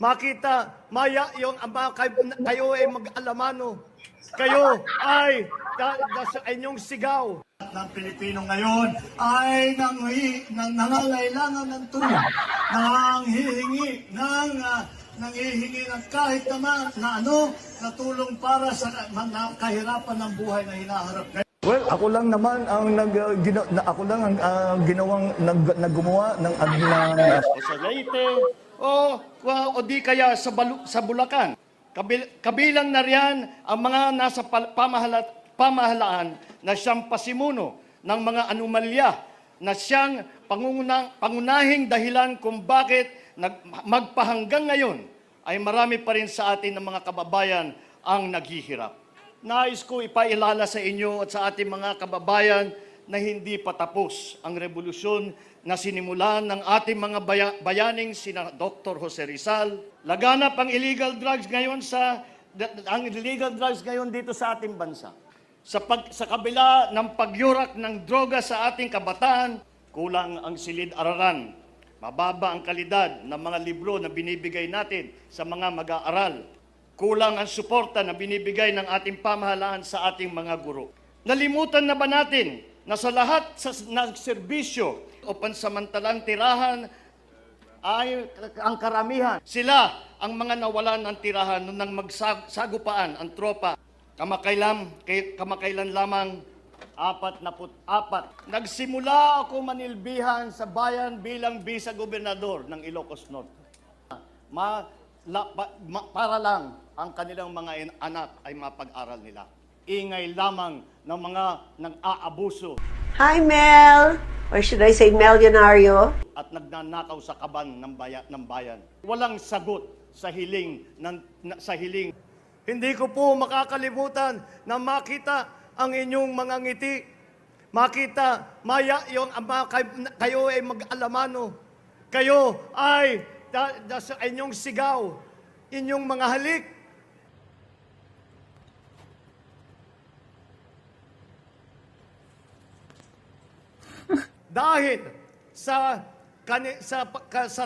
makita, maya yung kayo ay mag-alamano. Kayo ay sa inyong sigaw. Ng Pilipino ngayon ay nangangailangan ng tulong, nanghihingi ng kahit naman na tulong para sa kahirapan ng buhay na hinaharap ngayon. Well, ako lang naman ang gumawa ng Sa Leyte, o di kaya sa Bulacan. Kabilang na riyan ang mga nasa pamahalaan na siyang pasimuno ng mga anomalya na siyang pangunahing dahilan kung bakit magpahanggang ngayon ay marami pa rin sa atin ng mga kababayan ang naghihirap. Nais ko ipailala sa inyo at sa ating mga kababayan na hindi pa tapos ang revolusyon na sinimulan ng ating mga bayaning sina Dr. Jose Rizal. Laganap ang illegal drugs ngayon dito sa ating bansa. Sa kabila ng pagyurak ng droga sa ating kabataan, kulang ang silid-araran. Mababa ang kalidad ng mga libro na binibigay natin sa mga mag-aaral. Kulang ang suporta na binibigay ng ating pamahalaan sa ating mga guro. Nalimutan na ba natin na sa lahat ng serbisyo o pansamantalang tirahan ay ang karamihan, sila ang mga nawalan ng tirahan nung magsagupaan ang tropa. Kamakailan lamang 44. Nagsimula ako manilbihan sa bayan bilang vice-gobernador ng Ilocos Norte. Para lang ang kanilang mga anak ay mapag-aral nila. Ingay lamang ng mga nang-aabuso. Hi, Mel! Or should I say Melionario? At nagnanakaw sa kaban ng bayan. Walang sagot sa hiling. Hindi ko po makakalimutan na makita ang inyong mga ngiti. Makita, maya yung kayo ay mag-alamano. Kayo ay sa inyong sigaw, inyong mga halik. Dahil sa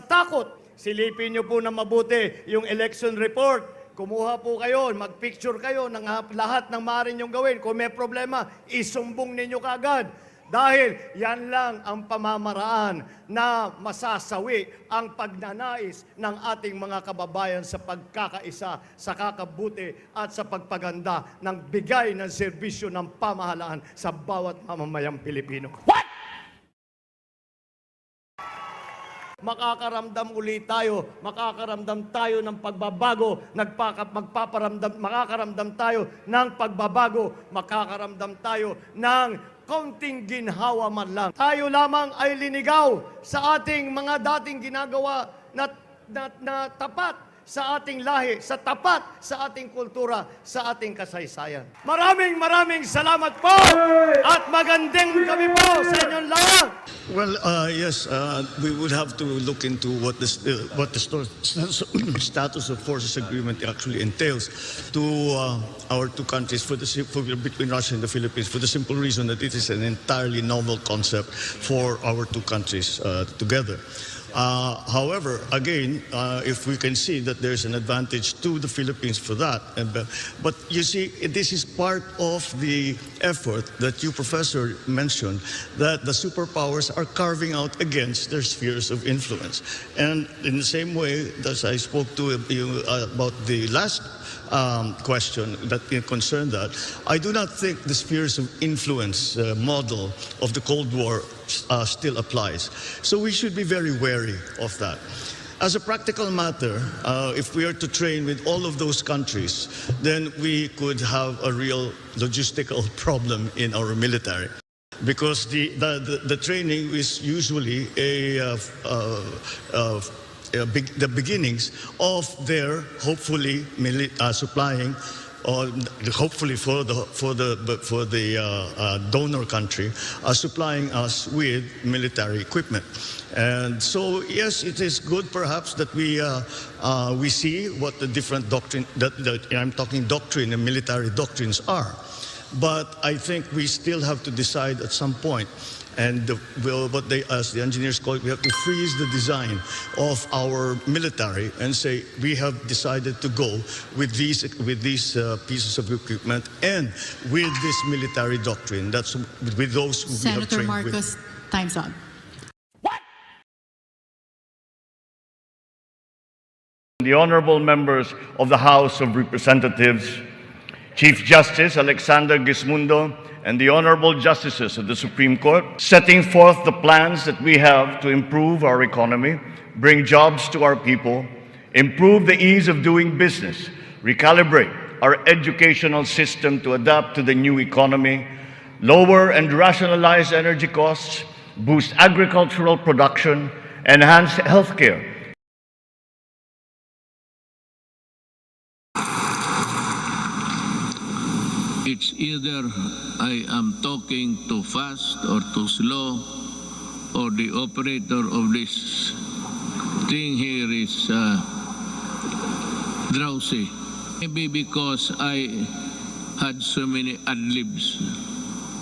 takot, silipin niyo po na mabuti yung election report. Kumuha po kayo, magpicture kayo ng lahat ng maaari niyong gawin. Kung may problema, isumbong ninyo kaagad. Dahil yan lang ang pamamaraan na masasawi ang pagnanais ng ating mga kababayan sa pagkakaisa, sa kakabuti at sa pagpaganda ng bigay ng serbisyo ng pamahalaan sa bawat mamamayang Pilipino. What? Makakaramdam ulit tayo, makakaramdam tayo ng pagbabago, makakaramdam tayo ng pagbabago, makakaramdam tayo ng kaunting ginhawa man lang. Tayo lamang ay linigaw sa ating mga dating ginagawa na tapat sa ating lahi, sa tapat sa ating kultura, sa ating kasaysayan. Maraming salamat po at magandang gabi po sa inyong lahat. Well, yes, we would have to look into what the status of forces agreement actually entails to our two countries between Russia and the Philippines, for the simple reason that it is an entirely novel concept for our two countries together. However, again, if we can see that there's an advantage to the Philippines for that, but you see, this is part of the effort that you, Professor, mentioned, that the superpowers are carving out against their spheres of influence. And in the same way, as I spoke to you about the last question that concerned that, I do not think the spheres of influence model of the Cold War still applies. So we should be very wary of that. As a practical matter, if we are to train with all of those countries, then we could have a real logistical problem in our military. Because the training is usually the beginnings of their hopefully supplying, or hopefully for the donor country, supplying us with military equipment. And so, yes, it is good perhaps that we see what the different doctrine, I'm talking doctrine and military doctrines are. But I think we still have to decide at some point And what they, as the engineers call it, we have to freeze the design of our military and say we have decided to go with these pieces of equipment and with this military doctrine. That's with those who we have Senator trained Marcos, time's up. The honorable members of the House of Representatives, Chief Justice Alexander Gismundo, and the honorable justices of the Supreme Court, setting forth the plans that we have to improve our economy, bring jobs to our people, improve the ease of doing business, recalibrate our educational system to adapt to the new economy, lower and rationalize energy costs, boost agricultural production, enhance healthcare. It's either I am talking too fast or too slow, or the operator of this thing here is drowsy. Maybe because I had so many ad-libs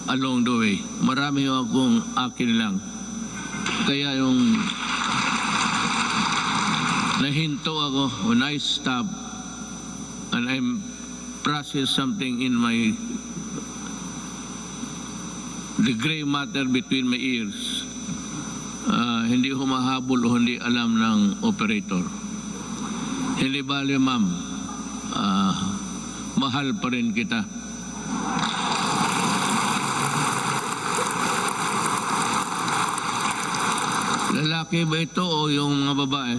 along the way. Marami akong akin lang. Kaya yung nahinto ako when I stop and I'm process something in the gray matter between my ears. Hindi humahabol o hindi alam ng operator. Hindi bale, ma'am. Mahal pa rin kita. Lalaki ba ito o yung mga babae?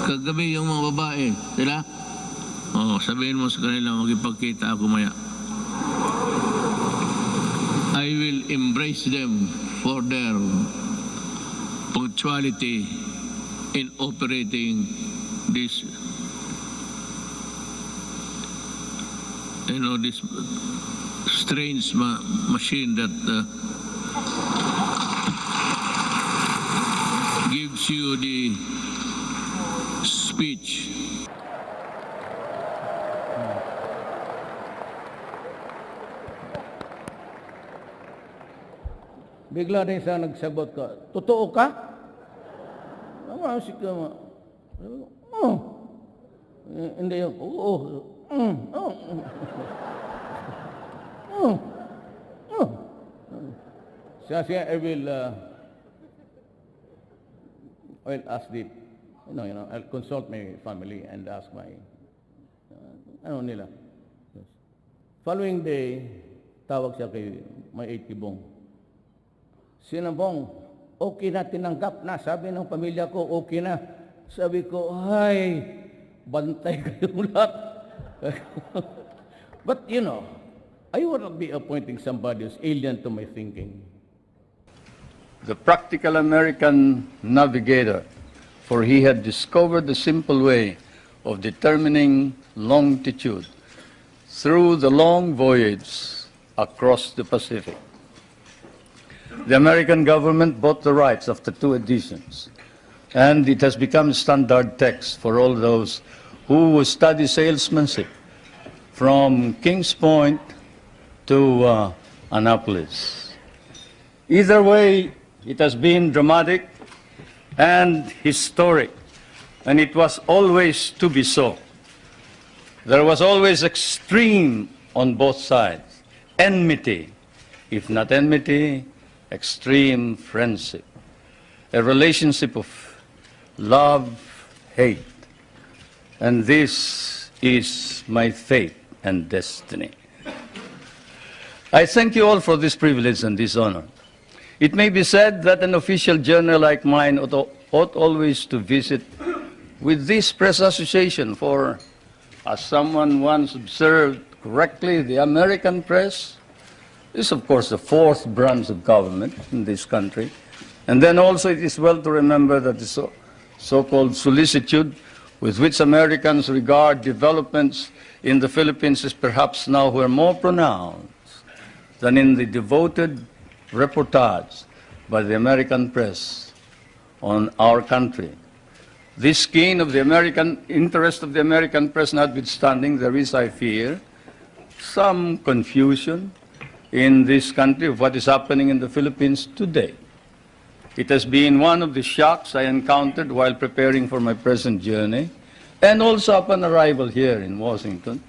Kagabi yung mga babae. Sila? Sabihin mo sa kanila, magipagkita ako maya. I will embrace them for their punctuality in operating this, this strange machine that gives you the speech. Bigla rin siya nagsagot ka, totoo ka? Namasik ka ma. Hindi yung, Siya, I will ask I'll consult my family and ask my, nila. Following day, tawag siya kay may 80 bong. Sinabong, okay na, tinanggap na. Sabi ng pamilya ko, okay na. Sabi ko, ay, bantay kayong lahat. But, I would not be appointing somebody who's alien to my thinking. The practical American navigator, for he had discovered the simple way of determining longitude through the long voyage across the Pacific. The American government bought the rights after 2 editions, and it has become standard text for all those who study salesmanship from Kings Point to Annapolis. Either way, it has been dramatic and historic, and it was always to be so. There was always extreme on both sides, enmity, if not enmity, extreme friendship, a relationship of love, hate. And this is my fate and destiny. I thank you all for this privilege and this honor. It may be said that an official journal like mine ought always to visit with this press association, for, as someone once observed correctly, the American press is, of course, the 4th branch of government in this country. And then also it is well to remember that the so-called solicitude with which Americans regard developments in the Philippines is perhaps now more pronounced than in the devoted reportage by the American press on our country. This keen of the American interest of the American press notwithstanding, there is, I fear, some confusion in this country of what is happening in the Philippines today. It has been one of the shocks I encountered while preparing for my present journey, and also upon arrival here in Washington,